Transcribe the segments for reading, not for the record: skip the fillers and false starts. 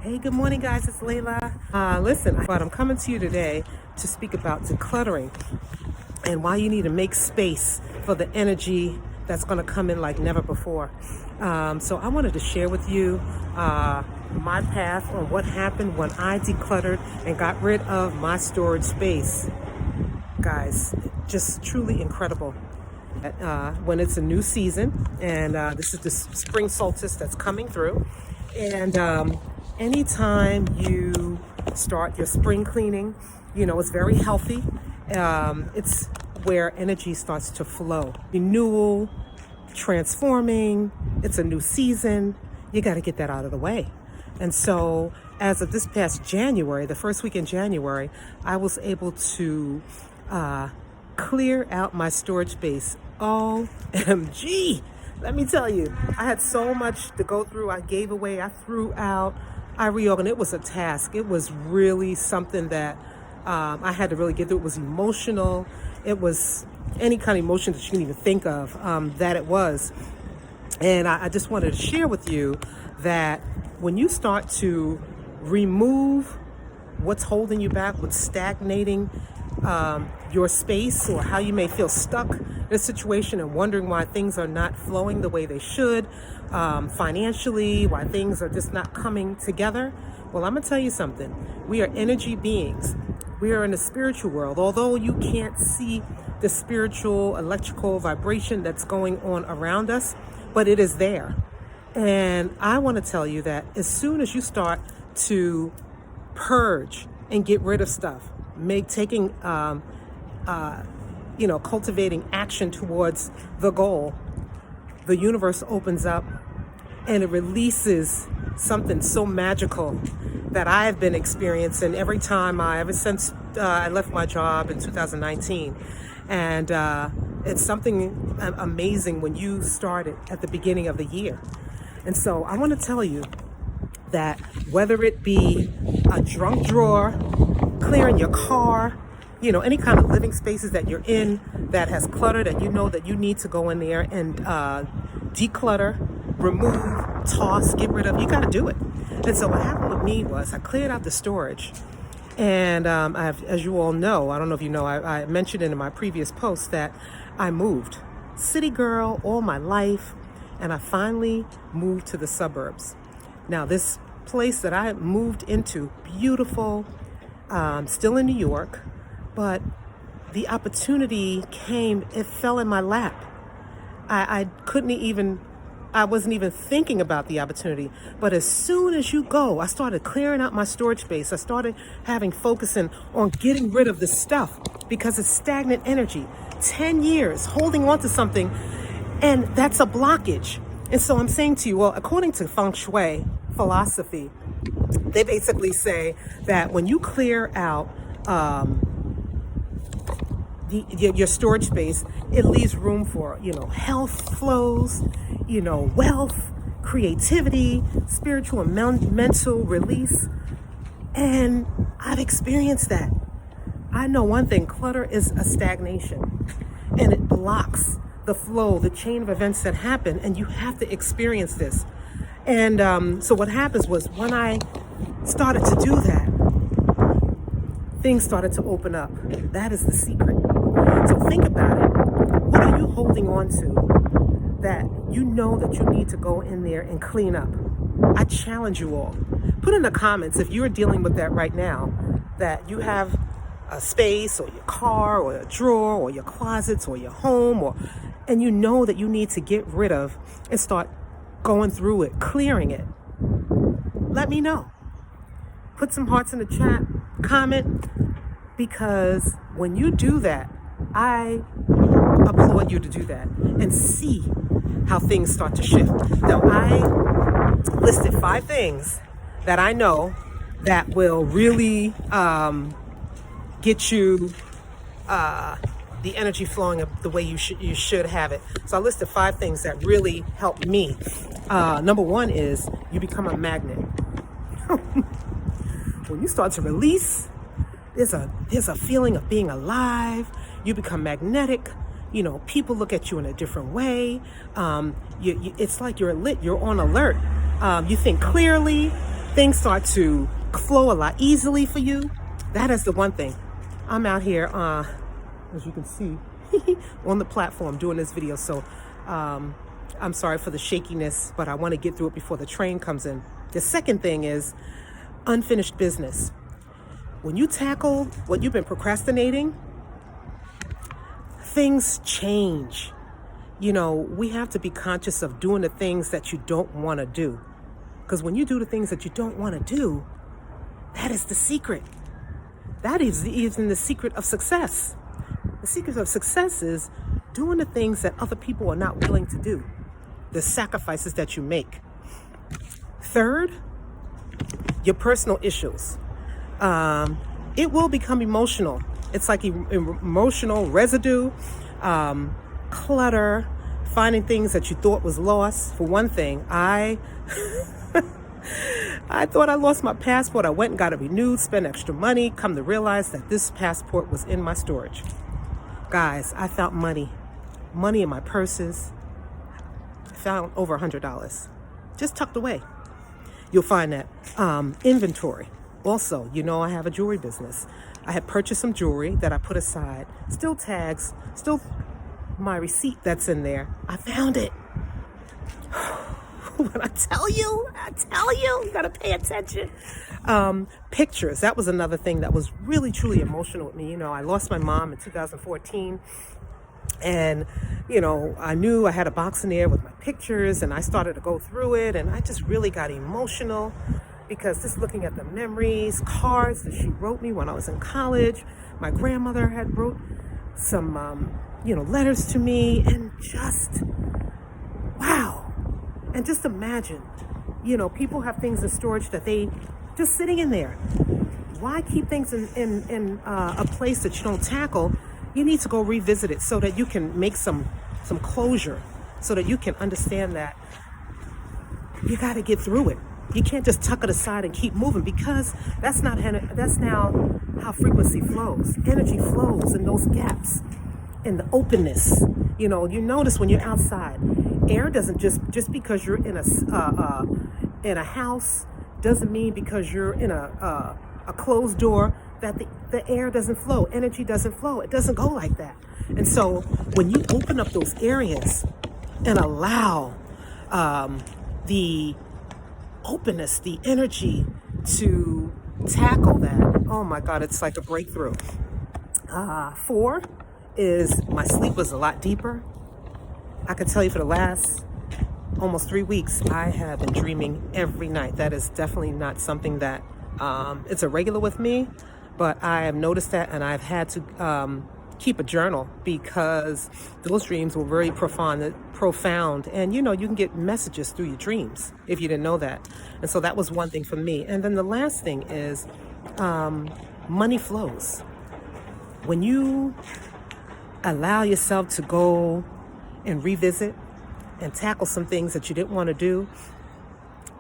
Hey, good morning, guys. It's Layla. But I'm coming to you today to speak about decluttering and why you need to make space for the energy that's going to come in like never before. So I wanted to share with you my path on what happened when I decluttered and got rid of my storage space. Guys, just truly incredible. When it's a new season, and this is the spring solstice that's coming through, and anytime you start your spring cleaning, it's very healthy. It's where energy starts to flow, renewal, transforming. It's a new season. You got to get that out of the way. And so as of this past January, the first week in January, I was able to clear out my storage space. OMG, let me tell you, I had so much to go through. I gave away, I threw out, I reorganized. It was a task. It was really something that I had to really get through. It was emotional. It was any kind of emotion that you can even think of, that it was. And I just wanted to share with you that when you start to remove what's holding you back, what's stagnating your space, or how you may feel stuck in a situation and wondering why things are not flowing the way they should, financially, why things are just not coming together. Well, I'm gonna tell you something. We are energy beings. We are in the spiritual world. Although you can't see the spiritual, electrical vibration that's going on around us, but it is there. And I want to tell you that as soon as you start to purge and get rid of stuff, cultivating action towards the goal, the universe opens up and it releases something so magical that I have been experiencing every time ever since I left my job in 2019. And it's something amazing when you start it at the beginning of the year. And so I want to tell you that whether it be a junk drawer, clearing your car, any kind of living spaces that you're in that has cluttered, and you know that you need to go in there and declutter, remove, toss, get rid of, you got to do it. And so what happened with me was I cleared out the storage. And as you all know, I don't know if you know, I mentioned in my previous post that I moved. City girl all my life, and I finally moved to the suburbs. Now, this place that I moved into, beautiful, still in New York, but the opportunity came, it fell in my lap. I wasn't even thinking about the opportunity. But as soon as you go, I started clearing out my storage space. I started focusing on getting rid of the stuff because it's stagnant energy. 10 years holding on to something, and that's a blockage. And so I'm saying to you, well, according to Feng Shui philosophy, they basically say that when you clear out your storage space, it leaves room for, health flows, wealth, creativity, spiritual and mental release. And I've experienced that. I know one thing, clutter is a stagnation, and it blocks the flow, the chain of events that happen, and you have to experience this. And so what happens was when I started to do that, things started to open up. That is the secret. So think about it. What are you holding on to that you know that you need to go in there and clean up? I challenge you all. Put in the comments if you're dealing with that right now, that you have a space or your car or a drawer or your closets or your home, and you know that you need to get rid of and start going through it, clearing it. Let me know. Put some hearts in the chat, comment, because when you do that, I applaud you to do that and see how things start to shift. Now, I listed 5 things that I know that will really get you the energy flowing the way you should have it. So I listed 5 things that really helped me. Number 1 is you become a magnet. When you start to release, there's a feeling of being alive. You become magnetic. People look at you in a different way. It's like you're lit. You're on alert. You think clearly. things start to flow a lot easily for you. That is the one thing. I'm out here, as you can see, on the platform doing this video. So I'm sorry for the shakiness, but I want to get through it before the train comes in. The second thing is unfinished business. When you tackle what you've been procrastinating, things change. We have to be conscious of doing the things that you don't want to do. Because when you do the things that you don't want to do, that is the secret. That is even the secret of success. The secret of success is doing the things that other people are not willing to do. The sacrifices that you make. Third, your personal issues. It will become emotional. It's like emotional residue, clutter, finding things that you thought was lost. For one thing, I thought I lost my passport. I went and got it renewed, spent extra money, come to realize that this passport was in my storage. Guys, I found money in my purses. I found over $100, just tucked away. You'll find that inventory. Also, I have a jewelry business. I had purchased some jewelry that I put aside, still tags, still my receipt that's in there. I found it. When I tell you, you gotta pay attention. Pictures, that was another thing that was really, truly emotional with me. I lost my mom in 2014. And, I knew I had a box in there with my pictures, and I started to go through it, and I just really got emotional because just looking at the memories, cards that she wrote me when I was in college. My grandmother had wrote some, letters to me, and just, wow. And just imagine, people have things in storage that they just sitting in there. Why keep things in a place that you don't tackle? You need to go revisit it so that you can make some closure, so that you can understand that you got to get through it. You can't just tuck it aside and keep moving, because that's now how frequency flows. Energy flows in those gaps, in the openness. You notice when you're outside, air doesn't just because you're in a house doesn't mean because you're in a closed door that the air doesn't flow, energy doesn't flow. It doesn't go like that. And so when you open up those areas and allow the openness, the energy to tackle that, oh my God, it's like a breakthrough. 4 is my sleep was a lot deeper. I can tell you for the last almost 3 weeks, I have been dreaming every night. That is definitely not something that it's a regular with me. But I have noticed that, and I've had to keep a journal because those dreams were very profound. And, you can get messages through your dreams if you didn't know that. And so that was one thing for me. And then the last thing is money flows. When you allow yourself to go and revisit and tackle some things that you didn't want to do,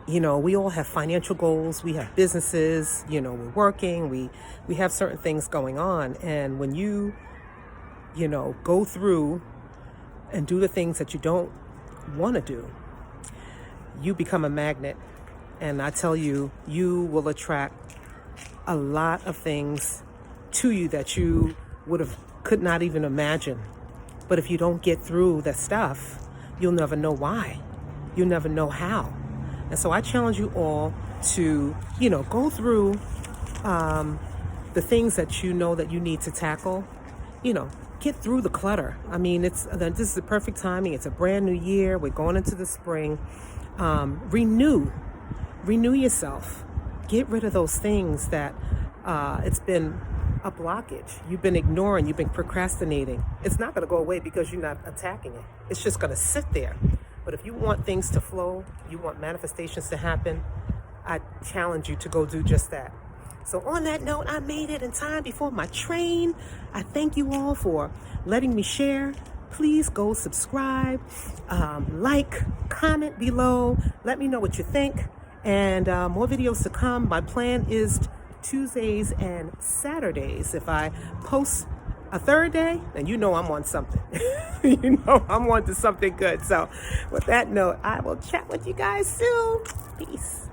we all have financial goals, we have businesses, we're working, we have certain things going on. And when you, go through and do the things that you don't want to do, you become a magnet. And I tell you, you will attract a lot of things to you that you could not even imagine. But if you don't get through that stuff, you'll never know why. You'll never know how. And so I challenge you all to, go through the things that that you need to tackle. Get through the clutter. I mean, this is the perfect timing. It's a brand new year. We're going into the spring. Renew yourself. Get rid of those things that it's been a blockage. You've been ignoring. You've been procrastinating. It's not going to go away because you're not attacking it. It's just going to sit there. But if you want things to flow, you want manifestations to happen, I challenge you to go do just that. So on that note, I made it in time before my train. I thank you all for letting me share. Please go subscribe, like, comment below. Let me know what you think. And more videos to come. My plan is Tuesdays and Saturdays. If I post a third day, then I'm on something. I'm on to something good. So with that note, I will chat with you guys soon. Peace.